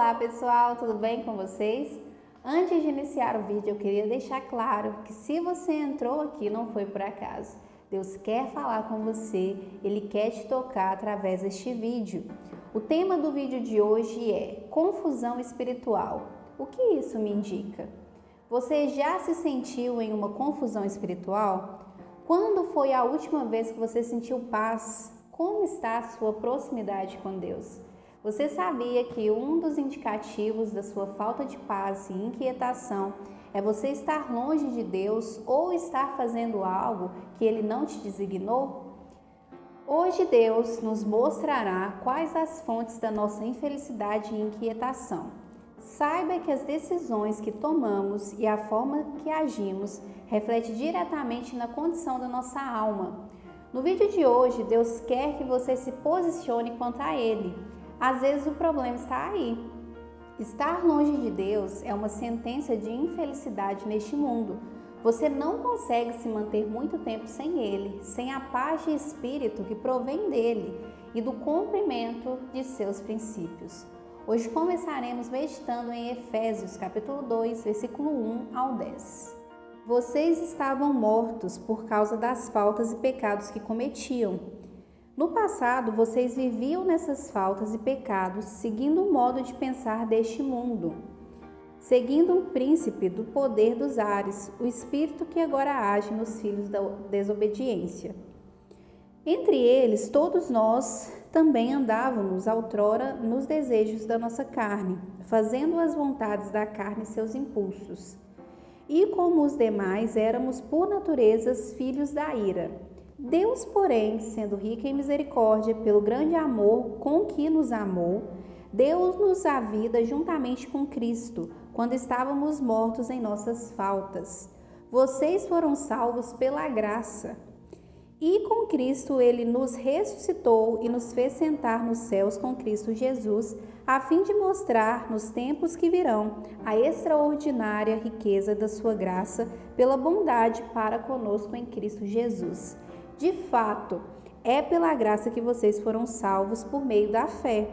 Olá pessoal, tudo bem com vocês? Antes de iniciar o vídeo, eu queria deixar claro que se você entrou aqui não foi por acaso. Deus quer falar com você, Ele quer te tocar através deste vídeo. O tema do vídeo de hoje é confusão espiritual. O que isso me indica? Você já se sentiu em uma confusão espiritual? Quando foi a última vez que você sentiu paz? Como está a sua proximidade com Deus? Você sabia que um dos indicativos da sua falta de paz e inquietação é você estar longe de Deus ou estar fazendo algo que Ele não te designou? Hoje Deus nos mostrará quais as fontes da nossa infelicidade e inquietação. Saiba que as decisões que tomamos e a forma que agimos reflete diretamente na condição da nossa alma. No vídeo de hoje, Deus quer que você se posicione quanto a Ele. Às vezes o problema está aí. Estar longe de Deus é uma sentença de infelicidade neste mundo. Você não consegue se manter muito tempo sem Ele, sem a paz de espírito que provém dele e do cumprimento de seus princípios. Hoje começaremos meditando em Efésios capítulo 2, versículo 1 ao 10. Vocês estavam mortos por causa das faltas e pecados que cometiam. No passado, vocês viviam nessas faltas e pecados, seguindo o modo de pensar deste mundo, seguindo um príncipe do poder dos ares, o espírito que agora age nos filhos da desobediência. Entre eles, todos nós também andávamos outrora nos desejos da nossa carne, fazendo as vontades da carne e seus impulsos. E como os demais, éramos por natureza filhos da ira. Deus, porém, sendo rico em misericórdia, pelo grande amor com que nos amou, deu-nos a vida juntamente com Cristo, quando estávamos mortos em nossas faltas. Vocês foram salvos pela graça. E com Cristo Ele nos ressuscitou e nos fez sentar nos céus com Cristo Jesus, a fim de mostrar nos tempos que virão a extraordinária riqueza da sua graça pela bondade para conosco em Cristo Jesus. De fato, é pela graça que vocês foram salvos por meio da fé.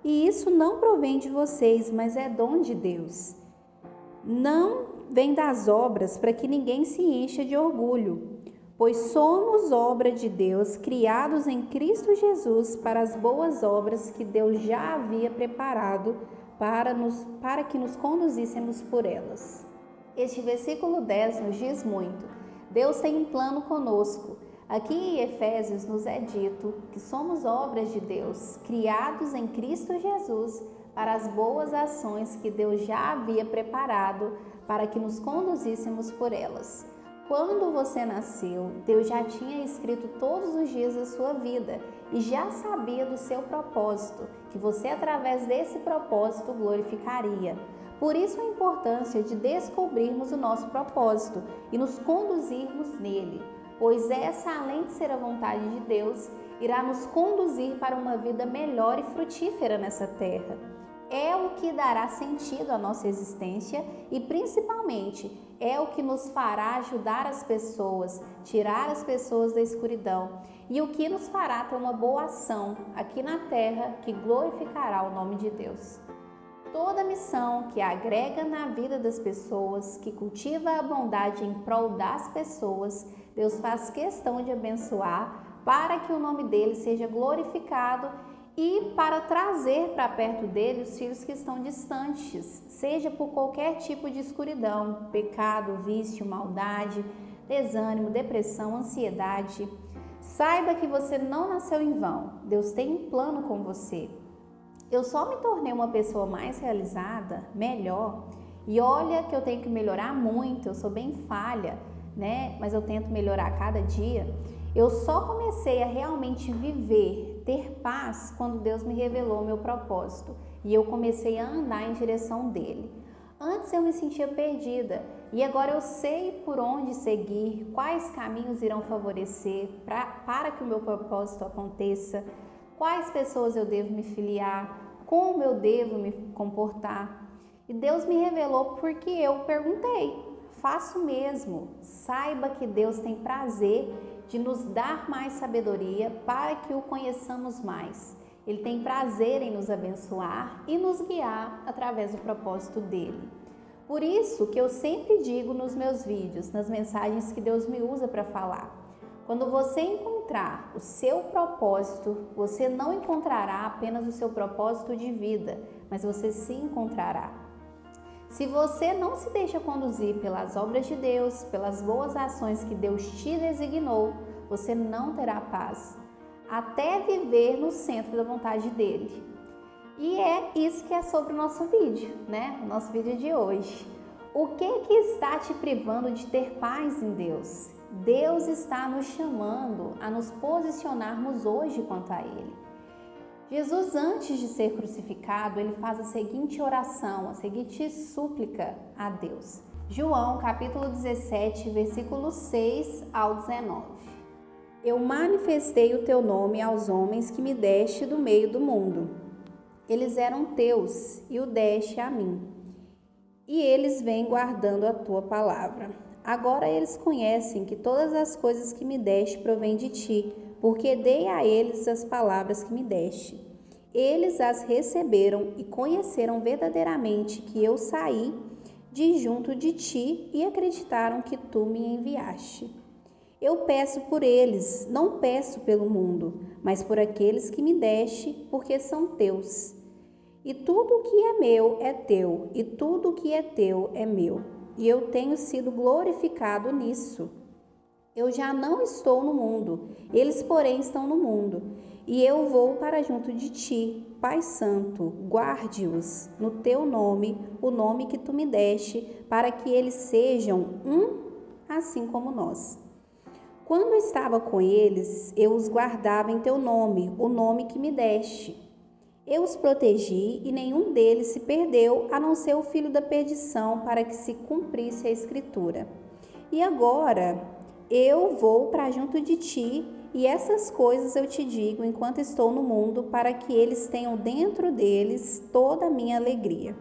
E isso não provém de vocês, mas é dom de Deus. Não vem das obras para que ninguém se encha de orgulho, pois somos obra de Deus, criados em Cristo Jesus para as boas obras que Deus já havia preparado para que nos conduzíssemos por elas. Este versículo 10 nos diz muito. Deus tem um plano conosco. Aqui em Efésios nos é dito que somos obras de Deus, criados em Cristo Jesus para as boas ações que Deus já havia preparado para que nos conduzíssemos por elas. Quando você nasceu, Deus já tinha escrito todos os dias da sua vida e já sabia do seu propósito, que você através desse propósito glorificaria. Por isso a importância de descobrirmos o nosso propósito e nos conduzirmos nele, pois essa, além de ser a vontade de Deus, irá nos conduzir para uma vida melhor e frutífera nessa terra. É o que dará sentido à nossa existência e, principalmente, é o que nos fará ajudar as pessoas, tirar as pessoas da escuridão e o que nos fará ter uma boa ação aqui na terra que glorificará o nome de Deus. Toda missão que agrega na vida das pessoas, que cultiva a bondade em prol das pessoas, Deus faz questão de abençoar para que o nome dele seja glorificado e para trazer para perto dele os filhos que estão distantes, seja por qualquer tipo de escuridão, pecado, vício, maldade, desânimo, depressão, ansiedade. Saiba que você não nasceu em vão, Deus tem um plano com você. Eu só me tornei uma pessoa mais realizada, melhor, e olha que eu tenho que melhorar muito, eu sou bem falha, né? Mas eu tento melhorar a cada dia. Eu só comecei a realmente viver, ter paz, quando Deus me revelou o meu propósito e eu comecei a andar em direção dele. Antes eu me sentia perdida e agora eu sei por onde seguir, quais caminhos irão favorecer para que o meu propósito aconteça, quais pessoas eu devo me filiar, como eu devo me comportar. E Deus me revelou porque eu perguntei. Faço mesmo. Saiba que Deus tem prazer de nos dar mais sabedoria para que o conheçamos mais. Ele tem prazer em nos abençoar e nos guiar através do propósito dele. Por isso que eu sempre digo nos meus vídeos, nas mensagens que Deus me usa para falar, quando você encontrar o seu propósito, você não encontrará apenas o seu propósito de vida, mas você se encontrará. Se você não se deixa conduzir pelas obras de Deus, pelas boas ações que Deus te designou, você não terá paz, até viver no centro da vontade dele. E é isso que é sobre o nosso vídeo, né? O nosso vídeo de hoje. O que está te privando de ter paz em Deus? Deus está nos chamando a nos posicionarmos hoje quanto a Ele. Jesus, antes de ser crucificado, ele faz a seguinte oração, a seguinte súplica a Deus. João, capítulo 17, versículos 6 ao 19. Eu manifestei o teu nome aos homens que me deste do meio do mundo. Eles eram teus e o deste a mim. E eles vêm guardando a tua palavra. Agora eles conhecem que todas as coisas que me deste provêm de ti, porque dei a eles as palavras que me deste. Eles as receberam e conheceram verdadeiramente que eu saí de junto de ti e acreditaram que tu me enviaste. Eu peço por eles, não peço pelo mundo, mas por aqueles que me deste, porque são teus. E tudo o que é meu é teu, e tudo o que é teu é meu. E eu tenho sido glorificado nisso. Eu já não estou no mundo, eles, porém, estão no mundo. E eu vou para junto de ti, Pai Santo, guarde-os no teu nome, o nome que tu me deste, para que eles sejam um, assim como nós. Quando estava com eles, eu os guardava em teu nome, o nome que me deste. Eu os protegi e nenhum deles se perdeu, a não ser o filho da perdição, para que se cumprisse a Escritura. E agora eu vou para junto de ti, e essas coisas eu te digo enquanto estou no mundo, para que eles tenham dentro deles toda a minha alegria.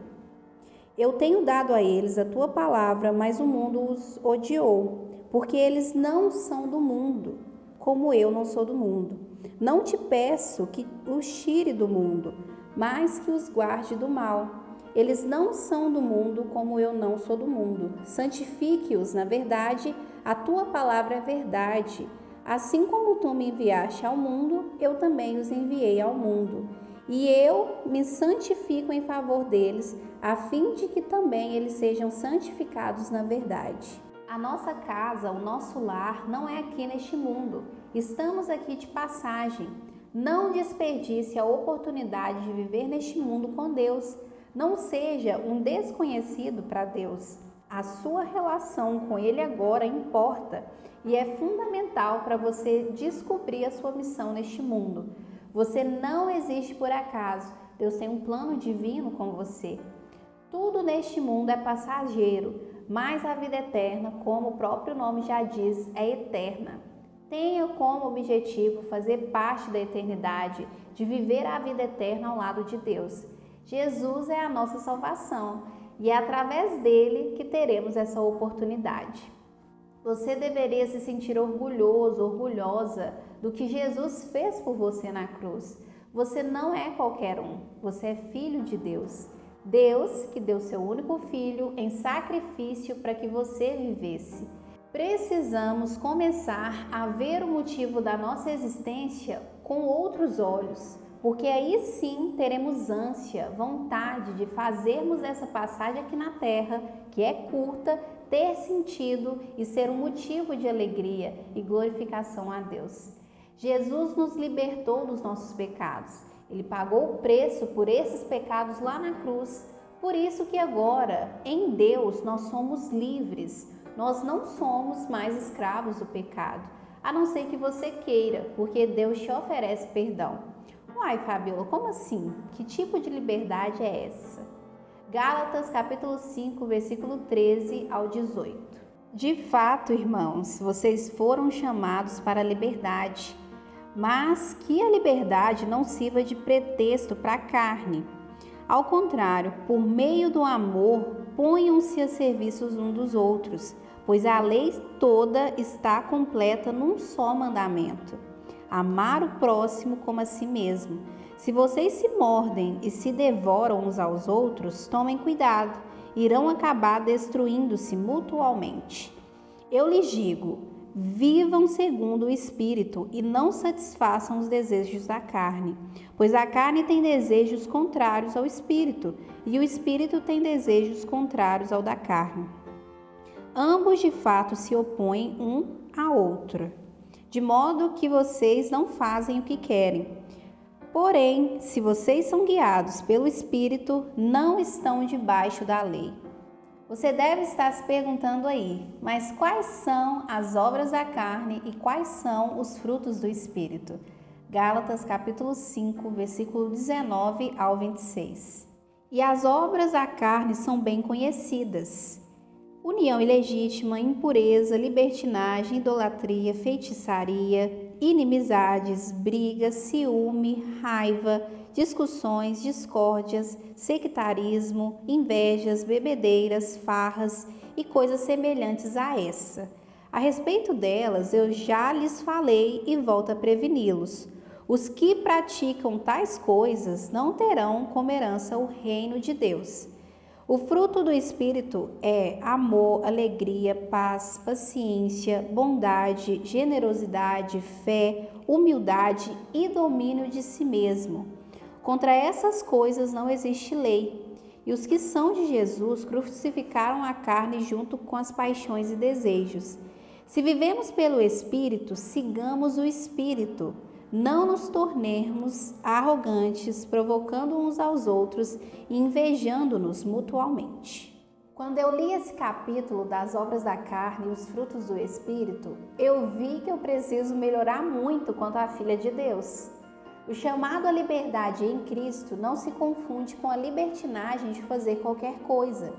Eu tenho dado a eles a tua palavra, mas o mundo os odiou, porque eles não são do mundo, como eu não sou do mundo. Não te peço que os tire do mundo, mas que os guarde do mal. Eles não são do mundo, como eu não sou do mundo. Santifique-os na verdade, a tua palavra é verdade. Assim como tu me enviaste ao mundo, eu também os enviei ao mundo. E eu me santifico em favor deles, a fim de que também eles sejam santificados na verdade. A nossa casa, o nosso lar, não é aqui neste mundo. Estamos aqui de passagem. Não desperdice a oportunidade de viver neste mundo com Deus. Não seja um desconhecido para Deus. A sua relação com Ele agora importa e é fundamental para você descobrir a sua missão neste mundo. Você não existe por acaso. Deus tem um plano divino com você. Tudo neste mundo é passageiro, mas a vida eterna, como o próprio nome já diz, é eterna. Tenha como objetivo fazer parte da eternidade, de viver a vida eterna ao lado de Deus. Jesus é a nossa salvação e é através dele que teremos essa oportunidade. Você deveria se sentir orgulhoso, orgulhosa do que Jesus fez por você na cruz. Você não é qualquer um, você é filho de Deus. Deus que deu seu único filho em sacrifício para que você vivesse. Precisamos começar a ver o motivo da nossa existência com outros olhos, porque aí sim teremos ânsia, vontade de fazermos essa passagem aqui na Terra, que é curta, ter sentido e ser um motivo de alegria e glorificação a Deus. Jesus nos libertou dos nossos pecados. Ele pagou o preço por esses pecados lá na cruz. Por isso que agora, em Deus, nós somos livres. Nós não somos mais escravos do pecado, a não ser que você queira, porque Deus te oferece perdão. Uai, Fabiola, como assim? Que tipo de liberdade é essa? Gálatas, capítulo 5, versículo 13 ao 18. De fato, irmãos, vocês foram chamados para a liberdade, mas que a liberdade não sirva de pretexto para a carne. Ao contrário, por meio do amor, ponham-se a serviço uns dos outros, pois a lei toda está completa num só mandamento: amar o próximo como a si mesmo. Se vocês se mordem e se devoram uns aos outros, tomem cuidado, irão acabar destruindo-se mutualmente. Eu lhes digo, vivam segundo o Espírito e não satisfaçam os desejos da carne, pois a carne tem desejos contrários ao Espírito e o Espírito tem desejos contrários ao da carne. Ambos de fato se opõem um ao outro, de modo que vocês não fazem o que querem. Porém, se vocês são guiados pelo Espírito, não estão debaixo da lei. Você deve estar se perguntando aí, mas quais são as obras da carne e quais são os frutos do Espírito? Gálatas capítulo 5, versículo 19 ao 26. E as obras da carne são bem conhecidas: união ilegítima, impureza, libertinagem, idolatria, feitiçaria, inimizades, brigas, ciúme, raiva, discussões, discórdias, sectarismo, invejas, bebedeiras, farras e coisas semelhantes a essa. A respeito delas eu já lhes falei e volto a preveni-los. Os que praticam tais coisas não terão como herança o reino de Deus. O fruto do Espírito é amor, alegria, paz, paciência, bondade, generosidade, fé, humildade e domínio de si mesmo. Contra essas coisas não existe lei. E os que são de Jesus crucificaram a carne junto com as paixões e desejos. Se vivemos pelo Espírito, sigamos o Espírito. Não nos tornemos arrogantes, provocando uns aos outros e invejando-nos mutualmente. Quando eu li esse capítulo das obras da carne e os frutos do Espírito, eu vi que eu preciso melhorar muito quanto à filha de Deus. O chamado à liberdade em Cristo não se confunde com a libertinagem de fazer qualquer coisa.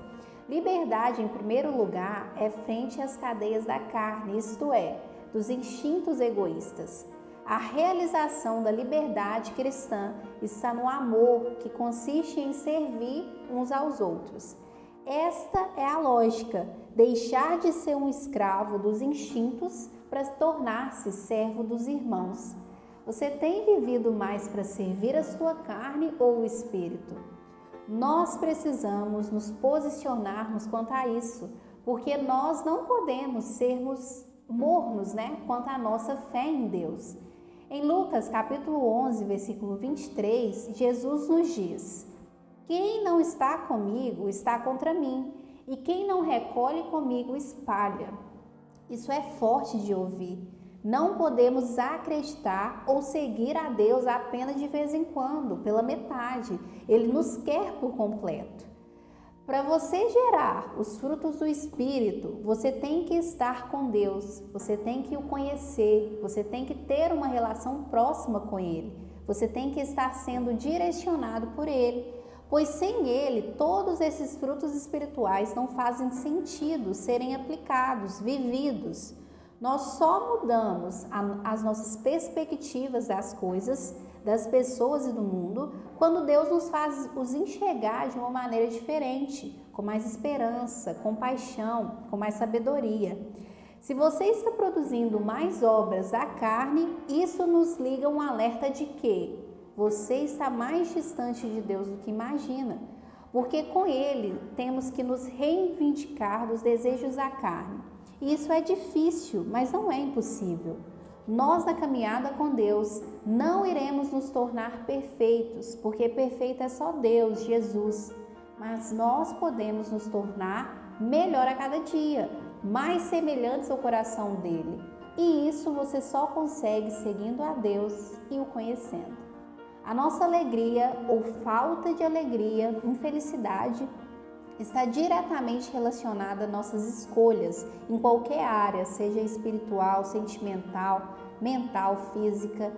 Liberdade, em primeiro lugar, é frente às cadeias da carne, isto é, dos instintos egoístas. A realização da liberdade cristã está no amor, que consiste em servir uns aos outros. Esta é a lógica, deixar de ser um escravo dos instintos para tornar-se servo dos irmãos. Você tem vivido mais para servir a sua carne ou o Espírito? Nós precisamos nos posicionarmos quanto a isso, porque nós não podemos sermos mornos, quanto à nossa fé em Deus. Em Lucas capítulo 11, versículo 23, Jesus nos diz: quem não está comigo está contra mim, e quem não recolhe comigo espalha. Isso é forte de ouvir. Não podemos acreditar ou seguir a Deus apenas de vez em quando, pela metade. Ele nos quer por completo. Para você gerar os frutos do Espírito, você tem que estar com Deus, você tem que o conhecer, você tem que ter uma relação próxima com Ele, você tem que estar sendo direcionado por Ele, pois sem Ele, todos esses frutos espirituais não fazem sentido serem aplicados, vividos. Nós só mudamos as nossas perspectivas das coisas, das pessoas e do mundo, quando Deus nos faz os enxergar de uma maneira diferente, com mais esperança, com paixão, com mais sabedoria. Se você está produzindo mais obras da carne, isso nos liga um alerta de que você está mais distante de Deus do que imagina, porque com Ele temos que nos reivindicar dos desejos da carne. E isso é difícil, mas não é impossível. Nós, na caminhada com Deus, não iremos nos tornar perfeitos, porque perfeito é só Deus, Jesus. Mas nós podemos nos tornar melhor a cada dia, mais semelhantes ao coração dele. E isso você só consegue seguindo a Deus e o conhecendo. A nossa alegria ou falta de alegria, infelicidade, está diretamente relacionada a nossas escolhas em qualquer área, seja espiritual, sentimental, mental, física.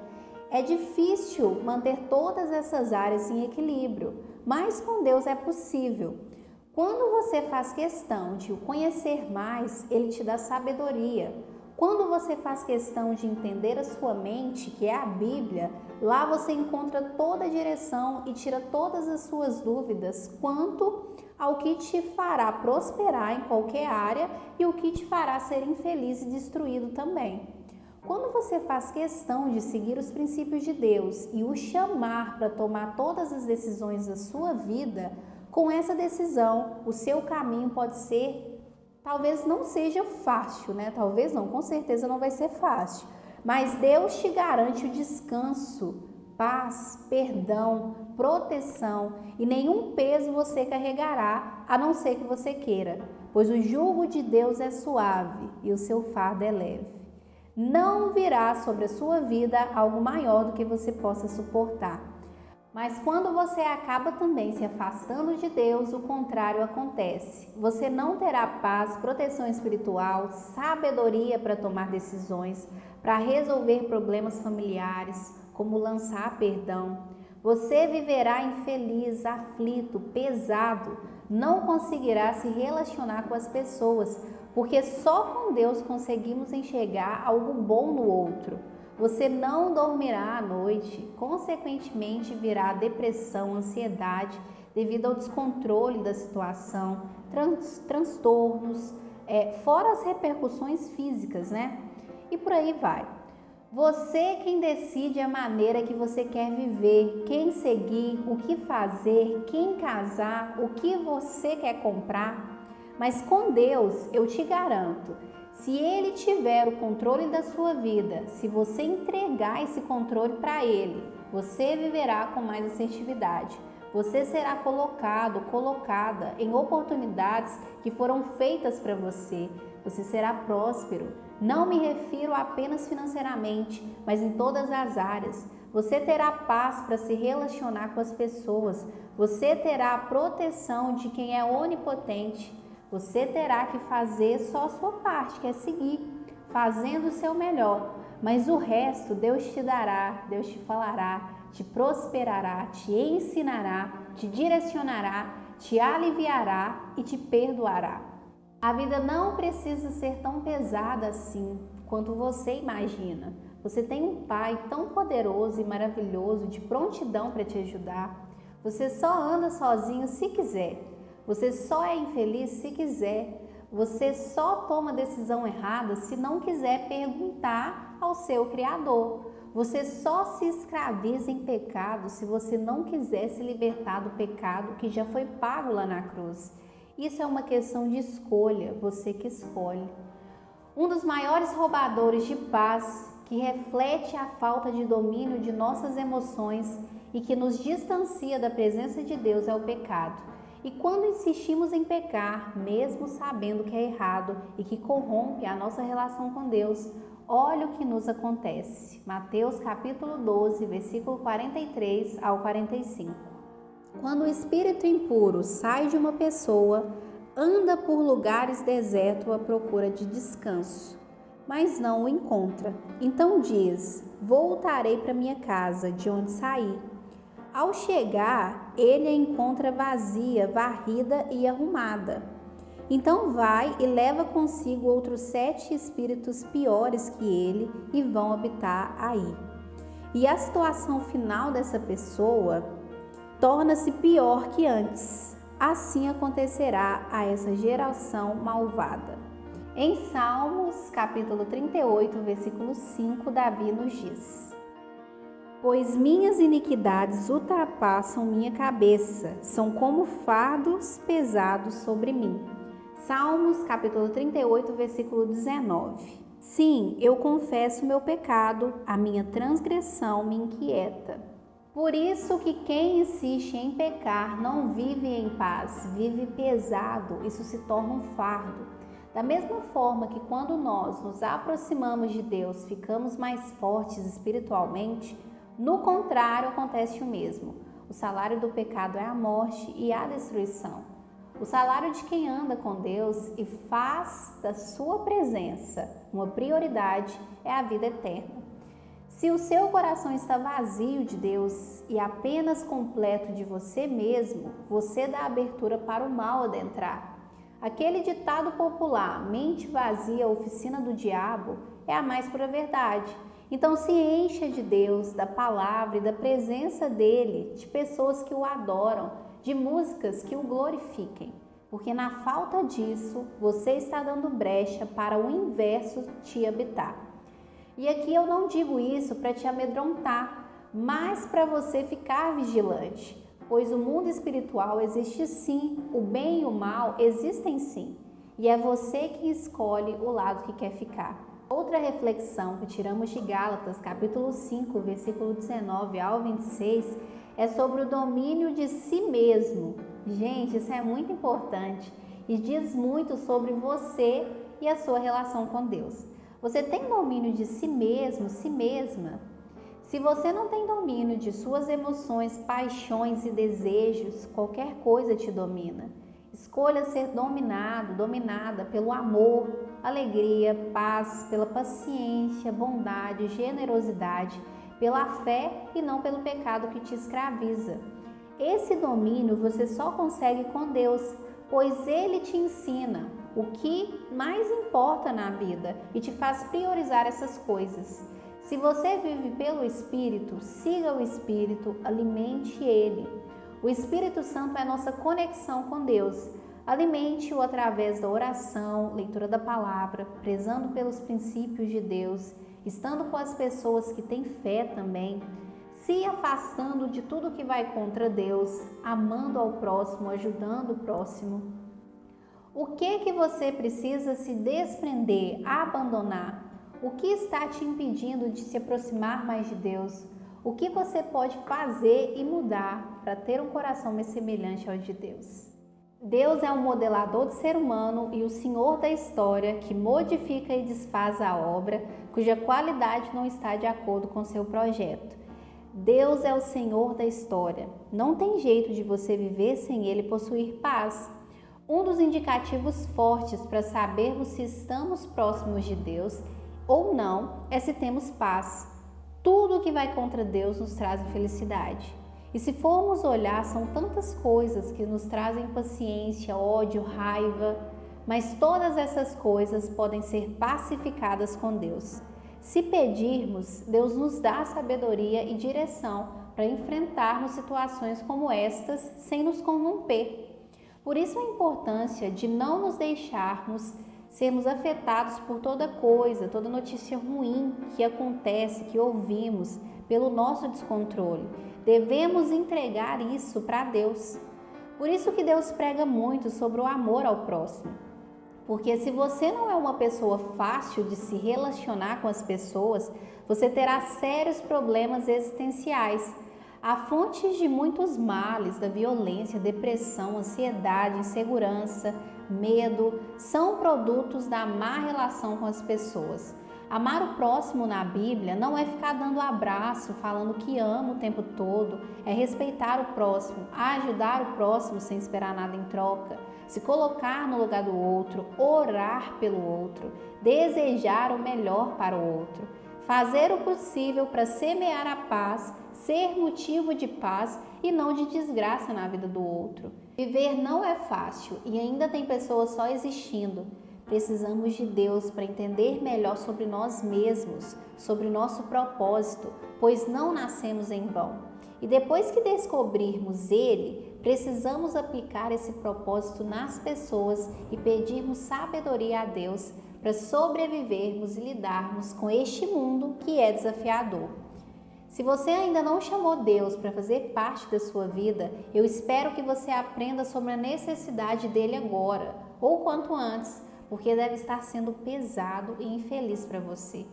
É difícil manter todas essas áreas em equilíbrio, mas com Deus é possível. Quando você faz questão de o conhecer mais, Ele te dá sabedoria. Quando você faz questão de entender a sua mente, que é a Bíblia, lá você encontra toda a direção e tira todas as suas dúvidas quanto ao que te fará prosperar em qualquer área e o que te fará ser infeliz e destruído também. Quando você faz questão de seguir os princípios de Deus e o chamar para tomar todas as decisões da sua vida, com essa decisão, o seu caminho pode ser, talvez não seja fácil, né? Talvez não, com certeza não vai ser fácil. Mas Deus te garante o descanso, paz, perdão, proteção e nenhum peso você carregará, a não ser que você queira, pois o jugo de Deus é suave e o seu fardo é leve. Não virá sobre a sua vida algo maior do que você possa suportar. Mas quando você acaba também se afastando de Deus, o contrário acontece. Você não terá paz, proteção espiritual, sabedoria para tomar decisões, para resolver problemas familiares, como lançar perdão. Você viverá infeliz, aflito, pesado, não conseguirá se relacionar com as pessoas, porque só com Deus conseguimos enxergar algo bom no outro. Você não dormirá à noite, consequentemente virá depressão, ansiedade, devido ao descontrole da situação, transtornos, fora as repercussões físicas, né? E por aí vai. Você quem decide a maneira que você quer viver, quem seguir, o que fazer, quem casar, o que você quer comprar. Mas com Deus, eu te garanto, se Ele tiver o controle da sua vida, se você entregar esse controle para Ele, você viverá com mais assertividade. Você será colocada em oportunidades que foram feitas para você. Você será próspero. Não me refiro apenas financeiramente, mas em todas as áreas. Você terá paz para se relacionar com as pessoas. Você terá a proteção de quem é onipotente. Você terá que fazer só a sua parte, que é seguir, fazendo o seu melhor. Mas o resto Deus te dará, Deus te falará, te prosperará, te ensinará, te direcionará, te aliviará e te perdoará. A vida não precisa ser tão pesada assim quanto você imagina. Você tem um Pai tão poderoso e maravilhoso, de prontidão para te ajudar. Você só anda sozinho se quiser. Você só é infeliz se quiser. Você só toma decisão errada se não quiser perguntar ao seu Criador. Você só se escraviza em pecado se você não quiser se libertar do pecado que já foi pago lá na cruz. Isso é uma questão de escolha, você que escolhe. Um dos maiores roubadores de paz, que reflete a falta de domínio de nossas emoções e que nos distancia da presença de Deus, é o pecado. E quando insistimos em pecar, mesmo sabendo que é errado e que corrompe a nossa relação com Deus, olha o que nos acontece. Mateus capítulo 12, versículo 43 ao 45. Quando o espírito impuro sai de uma pessoa, anda por lugares desertos à procura de descanso, mas não o encontra. Então diz: voltarei para minha casa, de onde saí. Ao chegar, ele a encontra vazia, varrida e arrumada. Então vai e leva consigo outros 7 espíritos piores que ele e vão habitar aí. E a situação final dessa pessoa torna-se pior que antes. Assim acontecerá a essa geração malvada. Em Salmos, capítulo 38, versículo 5, Davi nos diz: pois minhas iniquidades ultrapassam minha cabeça, são como fardos pesados sobre mim. Salmos, capítulo 38, versículo 19. Sim, eu confesso meu pecado, a minha transgressão me inquieta. Por isso que quem insiste em pecar não vive em paz, vive pesado, isso se torna um fardo. Da mesma forma que quando nós nos aproximamos de Deus, ficamos mais fortes espiritualmente, no contrário acontece o mesmo. O salário do pecado é a morte e a destruição. O salário de quem anda com Deus e faz da sua presença uma prioridade é a vida eterna. Se o seu coração está vazio de Deus e apenas completo de você mesmo, você dá abertura para o mal adentrar. Aquele ditado popular, mente vazia, oficina do diabo, é a mais pura verdade. Então se encha de Deus, da palavra e da presença dele, de pessoas que o adoram, de músicas que o glorifiquem. Porque na falta disso, você está dando brecha para o inverso te habitar. E aqui eu não digo isso para te amedrontar, mas para você ficar vigilante, pois o mundo espiritual existe sim, o bem e o mal existem sim, e é você que escolhe o lado que quer ficar. Outra reflexão que tiramos de Gálatas, capítulo 5, versículo 19 ao 26, é sobre o domínio de si mesmo. Gente, isso é muito importante e diz muito sobre você e a sua relação com Deus. Você tem domínio de si mesmo, si mesma? Se você não tem domínio de suas emoções, paixões e desejos, qualquer coisa te domina. Escolha ser dominado, dominada pelo amor, alegria, paz, pela paciência, bondade, generosidade, pela fé e não pelo pecado que te escraviza. Esse domínio você só consegue com Deus, pois Ele te ensina o que mais importa na vida e te faz priorizar essas coisas. Se você vive pelo Espírito, siga o Espírito, alimente ele. O Espírito Santo é a nossa conexão com Deus. Alimente-o através da oração, leitura da palavra, prezando pelos princípios de Deus, estando com as pessoas que têm fé também, se afastando de tudo que vai contra Deus, amando ao próximo, ajudando o próximo. O que você precisa se desprender, abandonar? O que está te impedindo de se aproximar mais de Deus? O que você pode fazer e mudar para ter um coração mais semelhante ao de Deus? Deus é o modelador do ser humano e o Senhor da história que modifica e desfaz a obra cuja qualidade não está de acordo com seu projeto. Deus é o Senhor da história. Não tem jeito de você viver sem Ele possuir paz. Um dos indicativos fortes para sabermos se estamos próximos de Deus ou não é se temos paz. Tudo que vai contra Deus nos traz infelicidade. E se formos olhar, são tantas coisas que nos trazem impaciência, ódio, raiva, mas todas essas coisas podem ser pacificadas com Deus. Se pedirmos, Deus nos dá sabedoria e direção para enfrentarmos situações como estas sem nos corromper. Por isso a importância de não nos deixarmos sermos afetados por toda coisa, toda notícia ruim que acontece, que ouvimos, pelo nosso descontrole. Devemos entregar isso para Deus. Por isso que Deus prega muito sobre o amor ao próximo. Porque se você não é uma pessoa fácil de se relacionar com as pessoas, você terá sérios problemas existenciais. Há fontes de muitos males, da violência, depressão, ansiedade, insegurança, medo, são produtos da má relação com as pessoas. Amar o próximo na Bíblia não é ficar dando abraço, falando que ama o tempo todo, é respeitar o próximo, ajudar o próximo sem esperar nada em troca, se colocar no lugar do outro, orar pelo outro, desejar o melhor para o outro, fazer o possível para semear a paz, ser motivo de paz e não de desgraça na vida do outro. Viver não é fácil e ainda tem pessoas só existindo. Precisamos de Deus para entender melhor sobre nós mesmos, sobre o nosso propósito, pois não nascemos em vão. E depois que descobrirmos Ele, precisamos aplicar esse propósito nas pessoas e pedirmos sabedoria a Deus para sobrevivermos e lidarmos com este mundo que é desafiador. Se você ainda não chamou Deus para fazer parte da sua vida, eu espero que você aprenda sobre a necessidade dele agora, ou quanto antes, porque deve estar sendo pesado e infeliz para você.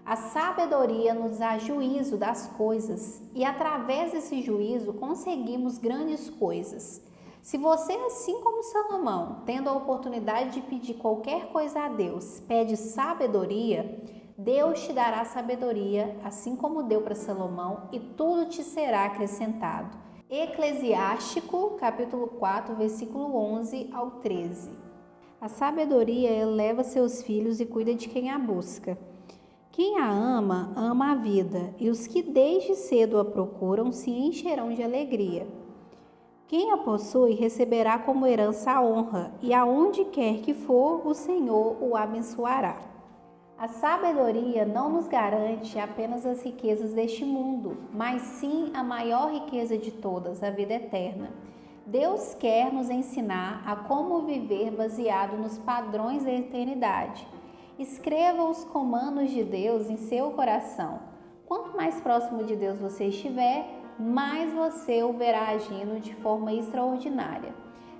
A sabedoria nos dá juízo das coisas e através desse juízo conseguimos grandes coisas. Se você, assim como Salomão, tendo a oportunidade de pedir qualquer coisa a Deus, pede sabedoria, Deus te dará sabedoria, assim como deu para Salomão, e tudo te será acrescentado. Eclesiástico, capítulo 4, versículo 11 ao 13. A sabedoria eleva seus filhos e cuida de quem a busca. Quem a ama, ama a vida, e os que desde cedo a procuram se encherão de alegria. Quem a possui receberá como herança a honra, e aonde quer que for, o Senhor o abençoará. A sabedoria não nos garante apenas as riquezas deste mundo, mas sim a maior riqueza de todas, a vida eterna. Deus quer nos ensinar a como viver baseado nos padrões da eternidade. Escreva os comandos de Deus em seu coração. Quanto mais próximo de Deus você estiver, mais você o verá agindo de forma extraordinária.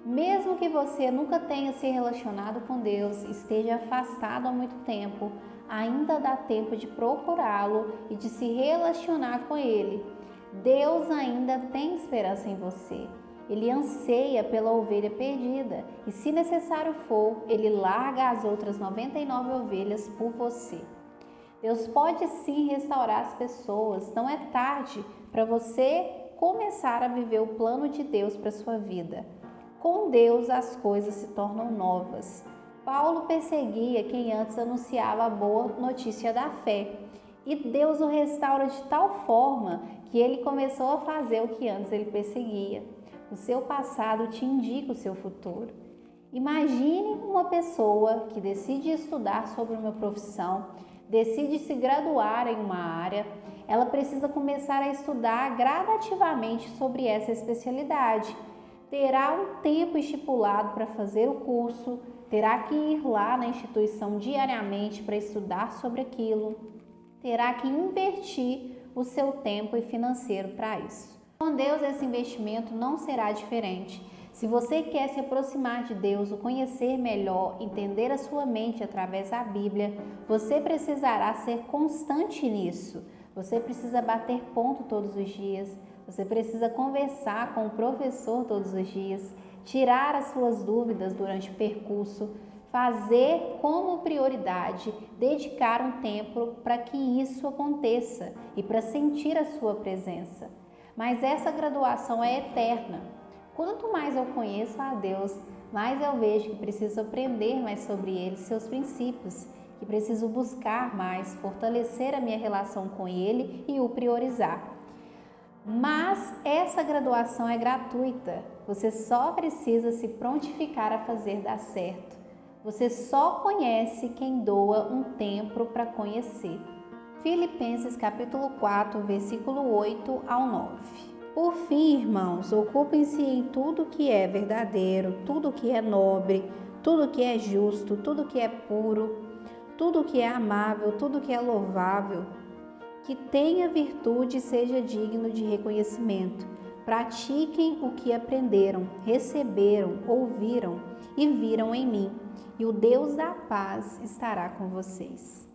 Mesmo que você nunca tenha se relacionado com Deus, esteja afastado há muito tempo, ainda dá tempo de procurá-lo e de se relacionar com Ele. Deus ainda tem esperança em você. Ele anseia pela ovelha perdida e, se necessário for, Ele larga as outras 99 ovelhas por você. Deus pode sim restaurar as pessoas. Não é tarde para você começar a viver o plano de Deus para a sua vida. Com Deus as coisas se tornam novas. Paulo perseguia quem antes anunciava a boa notícia da fé. E Deus o restaura de tal forma que ele começou a fazer o que antes ele perseguia. O seu passado te indica o seu futuro. Imagine uma pessoa que decide estudar sobre uma profissão, decide se graduar em uma área. Ela precisa começar a estudar gradativamente sobre essa especialidade. Terá um tempo estipulado para fazer o curso, terá que ir lá na instituição diariamente para estudar sobre aquilo, terá que invertir o seu tempo e financeiro para isso. Com Deus, esse investimento não será diferente. Se você quer se aproximar de Deus, o conhecer melhor, entender a sua mente através da Bíblia, você precisará ser constante nisso. Você precisa bater ponto todos os dias, você precisa conversar com o professor todos os dias, tirar as suas dúvidas durante o percurso, fazer como prioridade, dedicar um tempo para que isso aconteça e para sentir a sua presença. Mas essa graduação é eterna. Quanto mais eu conheço a Deus, mais eu vejo que preciso aprender mais sobre Ele, seus princípios, que preciso buscar mais, fortalecer a minha relação com Ele e o priorizar. Mas essa graduação é gratuita, você só precisa se prontificar a fazer dar certo. Você só conhece quem doa um tempo para conhecer. Filipenses capítulo 4, versículo 8 ao 9. Por fim, irmãos, ocupem-se em tudo que é verdadeiro, tudo que é nobre, tudo que é justo, tudo que é puro, tudo que é amável, tudo que é louvável, que tenha virtude e seja digno de reconhecimento. Pratiquem o que aprenderam, receberam, ouviram e viram em mim, e o Deus da paz estará com vocês.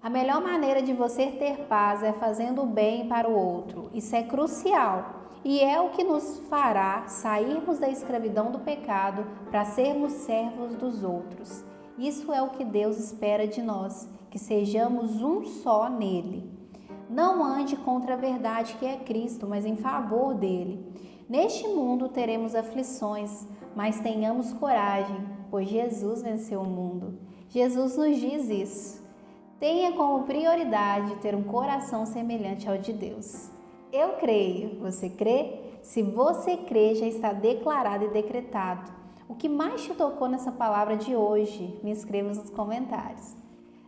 A melhor maneira de você ter paz é fazendo o bem para o outro. Isso é crucial e é o que nos fará sairmos da escravidão do pecado para sermos servos dos outros. Isso é o que Deus espera de nós, que sejamos um só nele. Não ande contra a verdade que é Cristo, mas em favor dele. Neste mundo teremos aflições, mas tenhamos coragem, pois Jesus venceu o mundo. Jesus nos diz isso. Tenha como prioridade ter um coração semelhante ao de Deus. Eu creio. Você crê? Se você crê, já está declarado e decretado. O que mais te tocou nessa palavra de hoje? Me escreva nos comentários.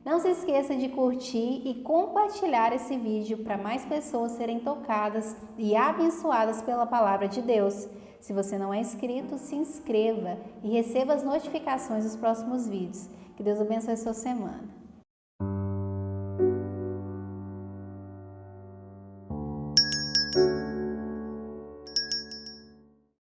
Não se esqueça de curtir e compartilhar esse vídeo para mais pessoas serem tocadas e abençoadas pela palavra de Deus. Se você não é inscrito, se inscreva e receba as notificações dos próximos vídeos. Que Deus abençoe a sua semana.